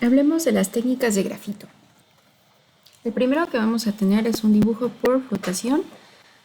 Hablemos de las técnicas de grafito. El primero que vamos a tener es un dibujo por flotación.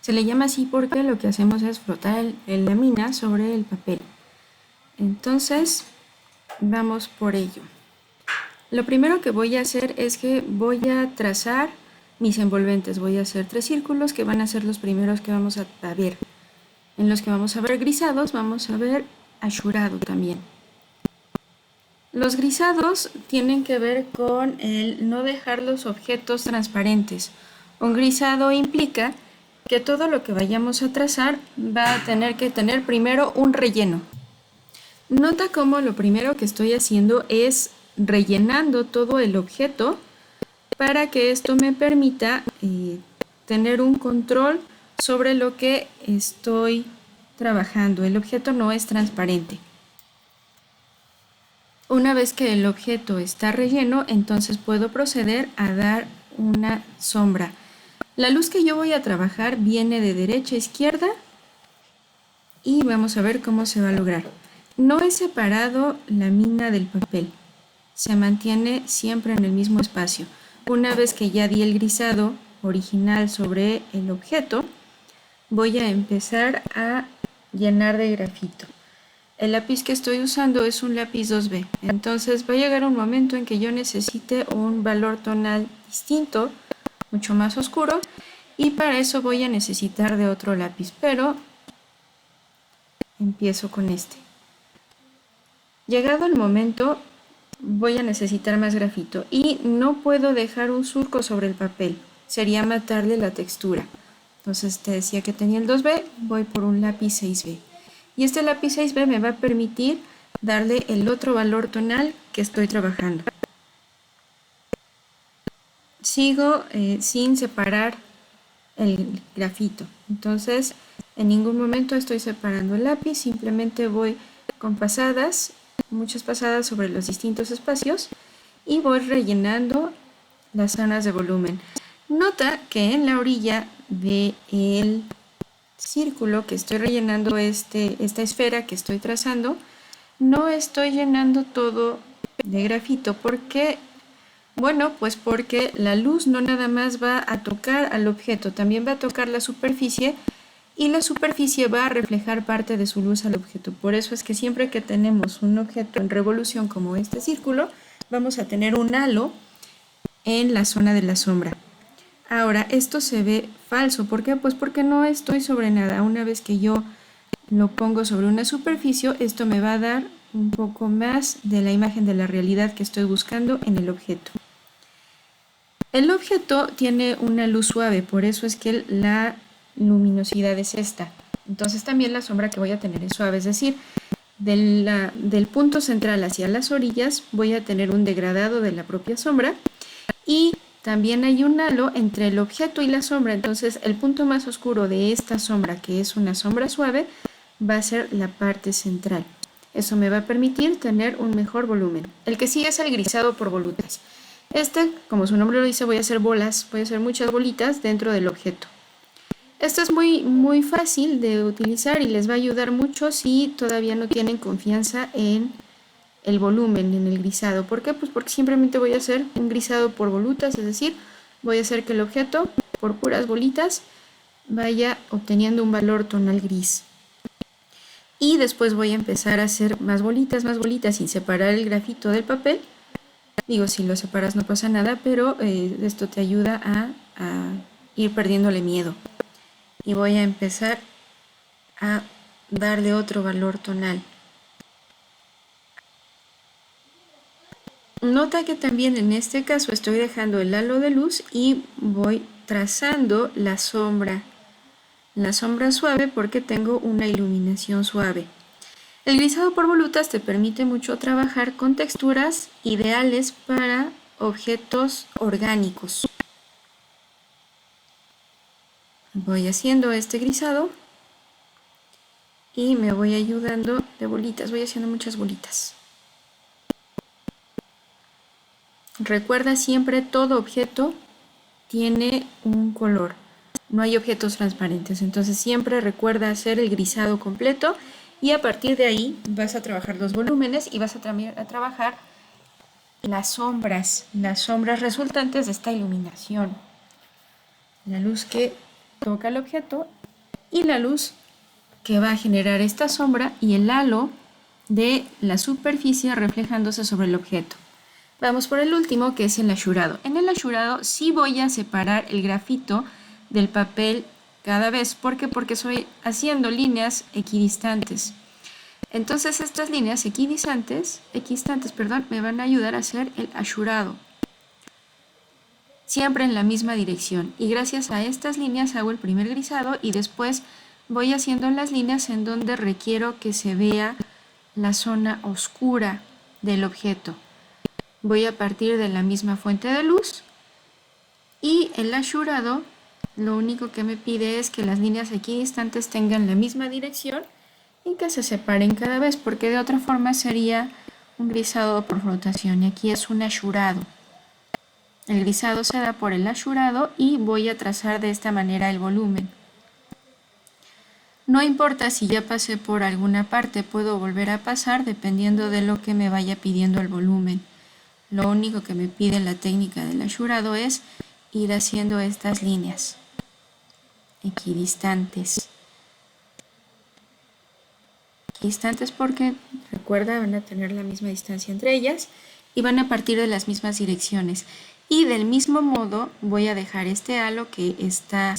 Se le llama así porque lo que hacemos es frotar la lámina sobre el papel. Entonces, vamos por ello. Lo primero que voy a hacer es que voy a trazar mis envolventes. Voy a hacer 3 círculos que van a ser los primeros que vamos a ver. En los que vamos a ver grisados, vamos a ver ashurado también. Los grisados tienen que ver con el no dejar los objetos transparentes. Un grisado implica que todo lo que vayamos a trazar va a tener que tener primero un relleno. Nota cómo lo primero que estoy haciendo es rellenando todo el objeto para que esto me permita tener un control sobre lo que estoy trabajando. El objeto no es transparente. Una vez que el objeto está relleno, entonces puedo proceder a dar una sombra. La luz que yo voy a trabajar viene de derecha a izquierda y vamos a ver cómo se va a lograr. No he separado la mina del papel, se mantiene siempre en el mismo espacio. Una vez que ya di el grisado original sobre el objeto, voy a empezar a llenar de grafito. El lápiz que estoy usando es un lápiz 2B, entonces va a llegar un momento en que yo necesite un valor tonal distinto, mucho más oscuro, y para eso voy a necesitar de otro lápiz, pero empiezo con este. Llegado el momento, voy a necesitar más grafito y no puedo dejar un surco sobre el papel, sería matarle la textura. Entonces te decía que tenía el 2B, voy por un lápiz 6B. Y este lápiz 6B me va a permitir darle el otro valor tonal que estoy trabajando. Sigo sin separar el grafito, entonces en ningún momento estoy separando el lápiz, simplemente voy con pasadas, muchas pasadas sobre los distintos espacios y voy rellenando las zonas de volumen. Nota que en la orilla del círculo que estoy rellenando, esta esfera que estoy trazando, no estoy llenando todo de grafito. ¿Por qué? Bueno, pues porque la luz no nada más va a tocar al objeto, también va a tocar la superficie y la superficie va a reflejar parte de su luz al objeto. Por eso es que siempre que tenemos un objeto en revolución como este círculo, vamos a tener un halo en la zona de la sombra. Ahora, esto se ve falso. ¿Por qué? Pues porque no estoy sobre nada. Una vez que yo lo pongo sobre una superficie, esto me va a dar un poco más de la imagen de la realidad que estoy buscando en el objeto. El objeto tiene una luz suave, por eso es que la luminosidad es esta. Entonces también la sombra que voy a tener es suave, es decir, del punto central hacia las orillas voy a tener un degradado de la propia sombra y también hay un halo entre el objeto y la sombra, entonces el punto más oscuro de esta sombra, que es una sombra suave, va a ser la parte central. Eso me va a permitir tener un mejor volumen. El que sigue es el grisado por volutas. Como su nombre lo dice, voy a hacer bolas, voy a hacer muchas bolitas dentro del objeto. Esto es muy fácil de utilizar y les va a ayudar mucho si todavía no tienen confianza en el volumen, en el grisado. ¿Por qué? Pues porque simplemente voy a hacer un grisado por volutas, es decir, voy a hacer que el objeto, por puras bolitas, vaya obteniendo un valor tonal gris. Y después voy a empezar a hacer más bolitas, sin separar el grafito del papel. Digo, si lo separas no pasa nada, pero esto te ayuda a ir perdiéndole miedo. Y voy a empezar a darle otro valor tonal. Nota que también en este caso estoy dejando el halo de luz y voy trazando la sombra suave porque tengo una iluminación suave. El grisado por volutas te permite mucho trabajar con texturas ideales para objetos orgánicos. Voy haciendo este grisado y me voy ayudando de bolitas, voy haciendo muchas bolitas. Recuerda siempre, todo objeto tiene un color, no hay objetos transparentes, entonces siempre recuerda hacer el grisado completo y a partir de ahí vas a trabajar los volúmenes y vas a trabajar las sombras resultantes de esta iluminación. La luz que toca el objeto y la luz que va a generar esta sombra y el halo de la superficie reflejándose sobre el objeto. Vamos por el último, que es el asurado. En el asurado sí voy a separar el grafito del papel cada vez. ¿Por qué? Porque estoy haciendo líneas equidistantes. Entonces estas líneas equidistantes, me van a ayudar a hacer el asurado. Siempre en la misma dirección. Y gracias a estas líneas hago el primer grisado y después voy haciendo las líneas en donde requiero que se vea la zona oscura del objeto. Voy a partir de la misma fuente de luz y el asurado lo único que me pide es que las líneas equidistantes tengan la misma dirección y que se separen cada vez, porque de otra forma sería un grisado por flotación y aquí es un asurado. El grisado se da por el asurado y voy a trazar de esta manera el volumen. No importa si ya pasé por alguna parte, puedo volver a pasar dependiendo de lo que me vaya pidiendo el volumen. Lo único que me pide la técnica del asurado es ir haciendo estas líneas equidistantes. Equidistantes porque, recuerda, van a tener la misma distancia entre ellas y van a partir de las mismas direcciones. Y del mismo modo voy a dejar este halo que está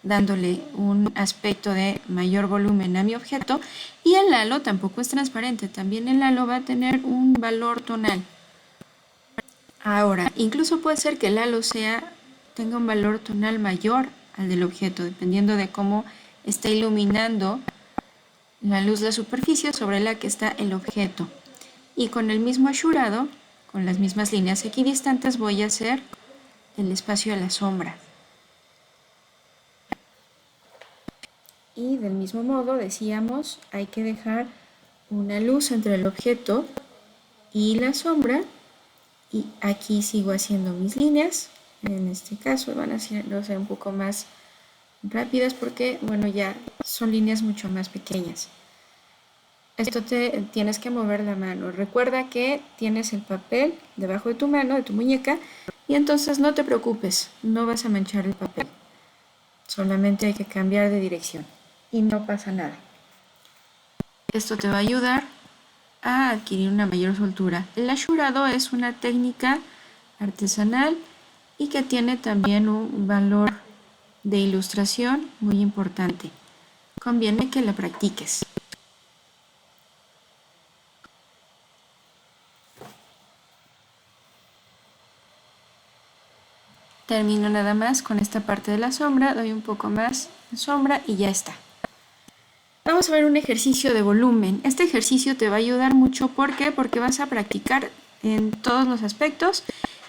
dándole un aspecto de mayor volumen a mi objeto, y el halo tampoco es transparente, también el halo va a tener un valor tonal. Ahora, incluso puede ser que el halo tenga un valor tonal mayor al del objeto, dependiendo de cómo está iluminando la luz de la superficie sobre la que está el objeto. Y con el mismo asurado, con las mismas líneas equidistantes, voy a hacer el espacio de la sombra. Y del mismo modo, decíamos, hay que dejar una luz entre el objeto y la sombra. Y aquí sigo haciendo mis líneas. En este caso van a ser un poco más rápidas porque, bueno, ya son líneas mucho más pequeñas. Esto tienes que mover la mano. Recuerda que tienes el papel debajo de tu mano, de tu muñeca, y entonces no te preocupes, no vas a manchar el papel. Solamente hay que cambiar de dirección y no pasa nada. Esto te va a ayudar a adquirir una mayor soltura. El asurado es una técnica artesanal y que tiene también un valor de ilustración muy importante. Conviene que la practiques. Termino nada más con esta parte de la sombra, doy un poco más de sombra y ya está. Vamos a ver un ejercicio de volumen. Este ejercicio te va a ayudar mucho. ¿Por qué? Porque vas a practicar en todos los aspectos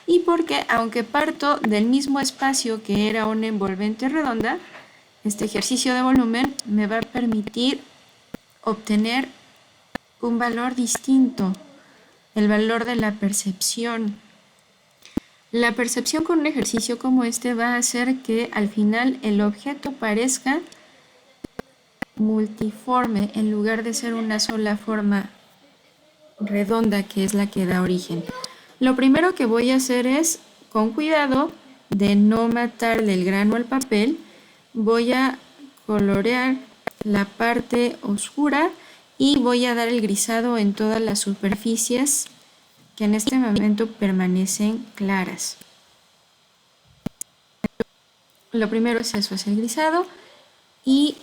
y porque, aunque parto del mismo espacio que era una envolvente redonda, este ejercicio de volumen me va a permitir obtener un valor distinto, el valor de la percepción. La percepción con un ejercicio como este va a hacer que al final el objeto parezca multiforme en lugar de ser una sola forma redonda que es la que da origen. Lo primero que voy a hacer es, con cuidado de no matarle el grano al papel, voy a colorear la parte oscura y voy a dar el grisado en todas las superficies que en este momento permanecen claras. Lo primero es eso, es el grisado, y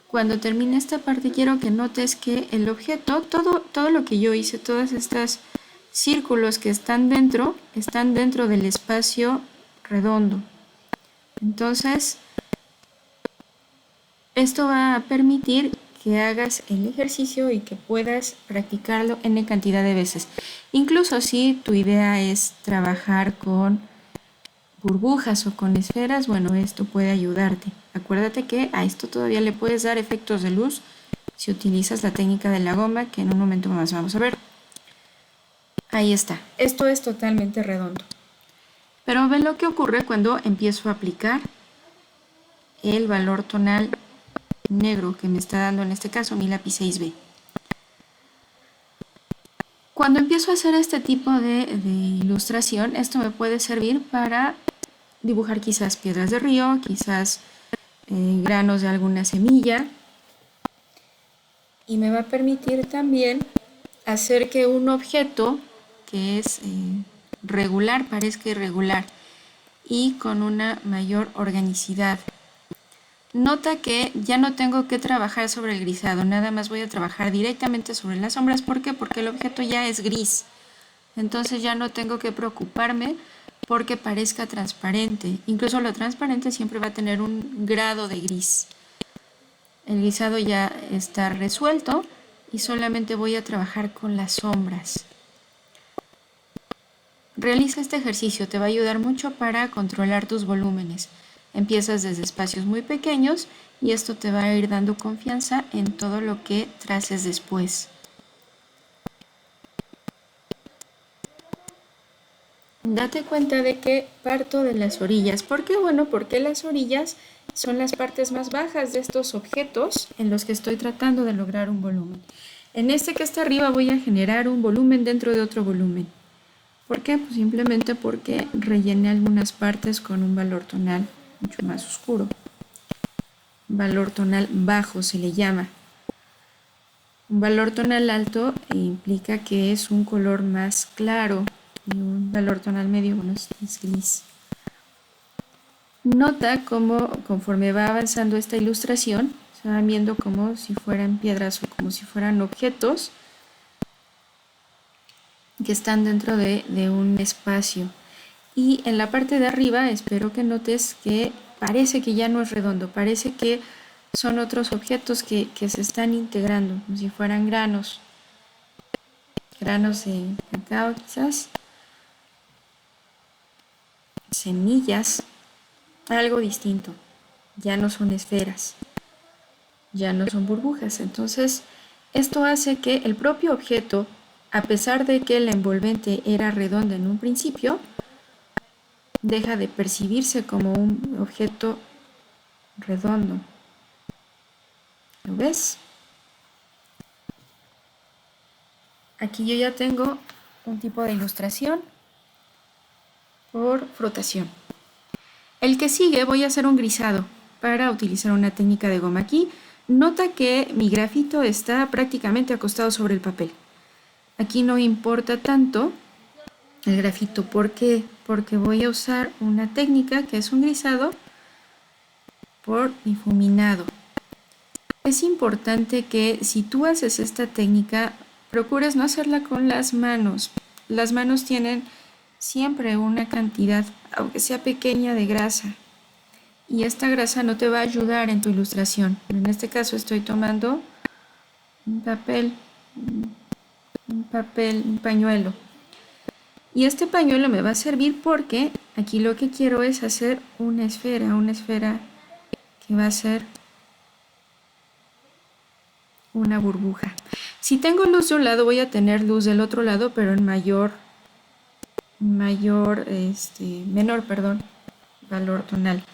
cuando termine esta parte quiero que notes que el objeto, todo lo que yo hice, todas estas círculos que están dentro del espacio redondo. Entonces, esto va a permitir que hagas el ejercicio y que puedas practicarlo en cantidad de veces. Incluso si tu idea es trabajar con burbujas o con esferas, bueno, esto puede ayudarte. Acuérdate que a esto todavía le puedes dar efectos de luz si utilizas la técnica de la goma, que en un momento más vamos a ver. Ahí está. Esto es totalmente redondo. Pero ve lo que ocurre cuando empiezo a aplicar el valor tonal negro que me está dando en este caso mi lápiz 6B. Cuando empiezo a hacer este tipo de ilustración, esto me puede servir para dibujar quizás piedras de río, quizás granos de alguna semilla, y me va a permitir también hacer que un objeto que es regular parezca irregular y con una mayor organicidad. Nota que ya no tengo que trabajar sobre el grisado, nada más voy a trabajar directamente sobre las sombras. ¿Por qué? Porque el objeto ya es gris. Entonces ya no tengo que preocuparme porque parezca transparente. Incluso lo transparente siempre va a tener un grado de gris. El grisado ya está resuelto y solamente voy a trabajar con las sombras. Realiza este ejercicio, te va a ayudar mucho para controlar tus volúmenes. Empiezas desde espacios muy pequeños y esto te va a ir dando confianza en todo lo que traces después. Date cuenta de que parto de las orillas. ¿Por qué? Bueno, porque las orillas son las partes más bajas de estos objetos en los que estoy tratando de lograr un volumen. En este que está arriba voy a generar un volumen dentro de otro volumen. ¿Por qué? Pues simplemente porque rellené algunas partes con un valor tonal mucho más oscuro. Valor tonal bajo se le llama. Un valor tonal alto implica que es un color más claro y un valor tonal medio, bueno, es gris. Nota cómo conforme va avanzando esta ilustración, se van viendo como si fueran piedras o como si fueran objetos que están dentro de un espacio. Y en la parte de arriba espero que notes que parece que ya no es redondo, parece que son otros objetos que se están integrando, como si fueran granos de cacao quizás, semillas, algo distinto. Ya no son esferas, ya no son burbujas. Entonces, esto hace que el propio objeto, a pesar de que la envolvente era redonda en un principio, deja de percibirse como un objeto redondo. ¿Lo ves? Aquí yo ya tengo un tipo de ilustración por frotación. El que sigue voy a hacer un grisado para utilizar una técnica de goma. Aquí nota que mi grafito está prácticamente acostado sobre el papel. Aquí no importa tanto el grafito. ¿Por qué? Porque voy a usar una técnica que es un grisado por difuminado. Es importante que si tú haces esta técnica, procures no hacerla con las manos. Las manos tienen siempre una cantidad, aunque sea pequeña, de grasa. Y esta grasa no te va a ayudar en tu ilustración. En este caso estoy tomando un pañuelo. Y este pañuelo me va a servir porque aquí lo que quiero es hacer una esfera que va a ser una burbuja. Si tengo luz de un lado voy a tener luz del otro lado, pero en menor valor tonal.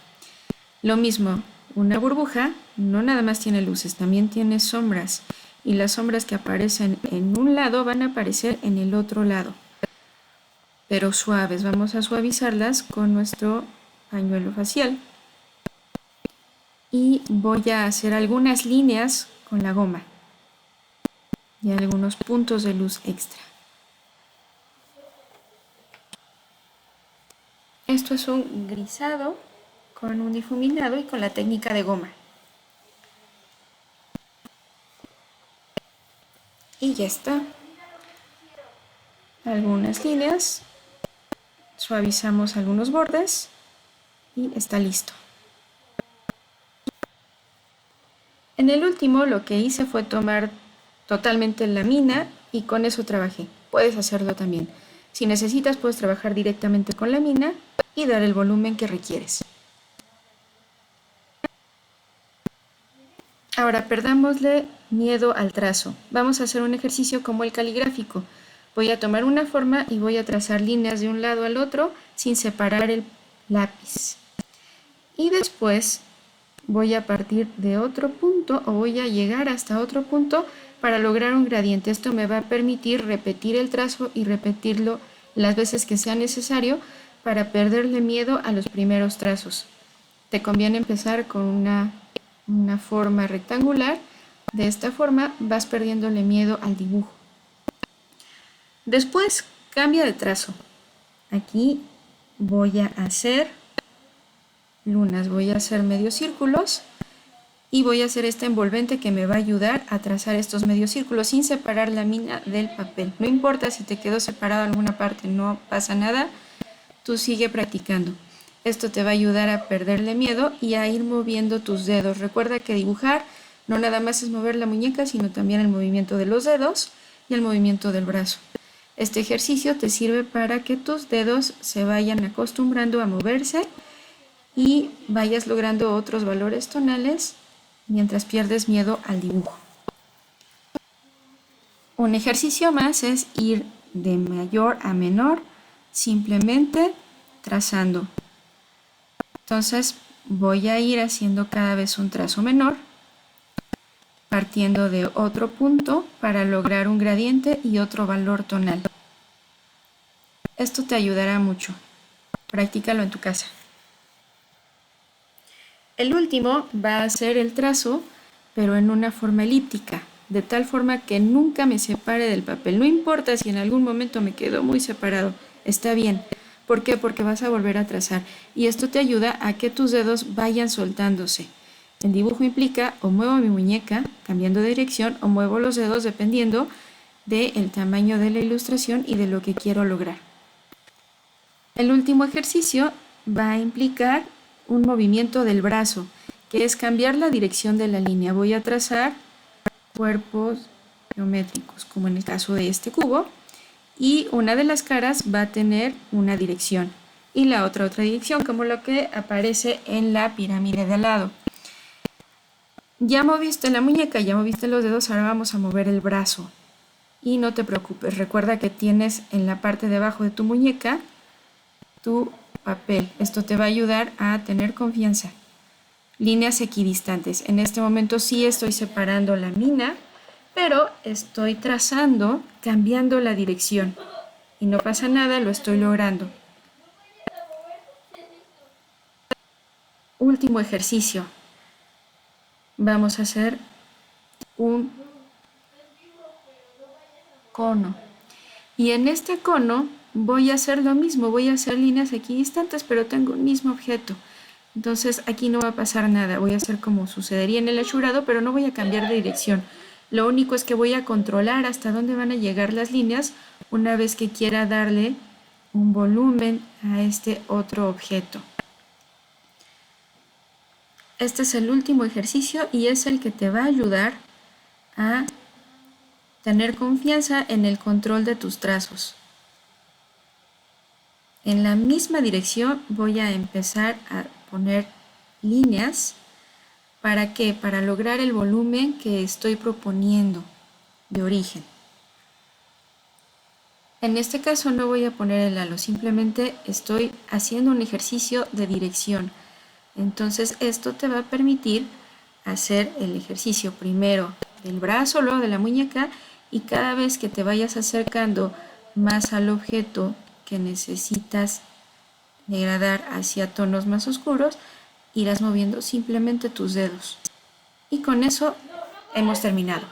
Lo mismo, una burbuja no nada más tiene luces, también tiene sombras. Y las sombras que aparecen en un lado van a aparecer en el otro lado. Pero suaves, vamos a suavizarlas con nuestro pañuelo facial. Y voy a hacer algunas líneas con la goma y algunos puntos de luz extra. Esto es un grisado con un difuminado y con la técnica de goma. Y ya está. Algunas líneas, suavizamos algunos bordes y está listo. En el último lo que hice fue tomar totalmente la mina y con eso trabajé. Puedes hacerlo también. Si necesitas puedes trabajar directamente con la mina y dar el volumen que requieres. Ahora perdámosle miedo al trazo. Vamos a hacer un ejercicio como el caligráfico. Voy a tomar una forma y voy a trazar líneas de un lado al otro sin separar el lápiz. Y después voy a partir de otro punto o voy a llegar hasta otro punto para lograr un gradiente. Esto me va a permitir repetir el trazo y repetirlo las veces que sea necesario para perderle miedo a los primeros trazos. Te conviene empezar con una forma rectangular. De esta forma vas perdiéndole miedo al dibujo. Después cambia de trazo. Aquí voy a hacer lunas, voy a hacer medios círculos y voy a hacer este envolvente que me va a ayudar a trazar estos medios círculos sin separar la mina del papel. No importa si te quedó separado alguna parte, no pasa nada, tú sigue practicando. Esto te va a ayudar a perderle miedo y a ir moviendo tus dedos. Recuerda que dibujar no nada más es mover la muñeca, sino también el movimiento de los dedos y el movimiento del brazo. Este ejercicio te sirve para que tus dedos se vayan acostumbrando a moverse y vayas logrando otros valores tonales mientras pierdes miedo al dibujo. Un ejercicio más es ir de mayor a menor, simplemente trazando. Entonces voy a ir haciendo cada vez un trazo menor, partiendo de otro punto para lograr un gradiente y otro valor tonal. Esto te ayudará mucho. Practícalo en tu casa. El último va a ser el trazo, pero en una forma elíptica, de tal forma que nunca me separe del papel. No importa si en algún momento me quedo muy separado, está bien. ¿Por qué? Porque vas a volver a trazar y esto te ayuda a que tus dedos vayan soltándose. El dibujo implica o muevo mi muñeca cambiando de dirección o muevo los dedos dependiendo del tamaño de la ilustración y de lo que quiero lograr. El último ejercicio va a implicar un movimiento del brazo, que es cambiar la dirección de la línea. Voy a trazar cuerpos geométricos, como en el caso de este cubo, y una de las caras va a tener una dirección y la otra dirección, como lo que aparece en la pirámide de al lado. Ya moviste la muñeca, ya moviste los dedos, ahora vamos a mover el brazo. Y no te preocupes, recuerda que tienes en la parte de abajo de tu muñeca tu papel. Esto te va a ayudar a tener confianza. Líneas equidistantes. En este momento sí estoy separando la mina, pero estoy trazando, cambiando la dirección. Y no pasa nada, lo estoy logrando. Último ejercicio. Vamos a hacer un cono. Y en este cono voy a hacer lo mismo, voy a hacer líneas equidistantes, pero tengo un mismo objeto. Entonces aquí no va a pasar nada, voy a hacer como sucedería en el achurado, pero no voy a cambiar de dirección. Lo único es que voy a controlar hasta dónde van a llegar las líneas una vez que quiera darle un volumen a este otro objeto. Este es el último ejercicio y es el que te va a ayudar a tener confianza en el control de tus trazos. En la misma dirección voy a empezar a poner líneas. ¿Para qué? Para lograr el volumen que estoy proponiendo de origen. En este caso no voy a poner el halo, simplemente estoy haciendo un ejercicio de dirección. Entonces esto te va a permitir hacer el ejercicio primero del brazo, luego de la muñeca, y cada vez que te vayas acercando más al objeto que necesitas degradar hacia tonos más oscuros, irás moviendo simplemente tus dedos. Y con eso hemos terminado.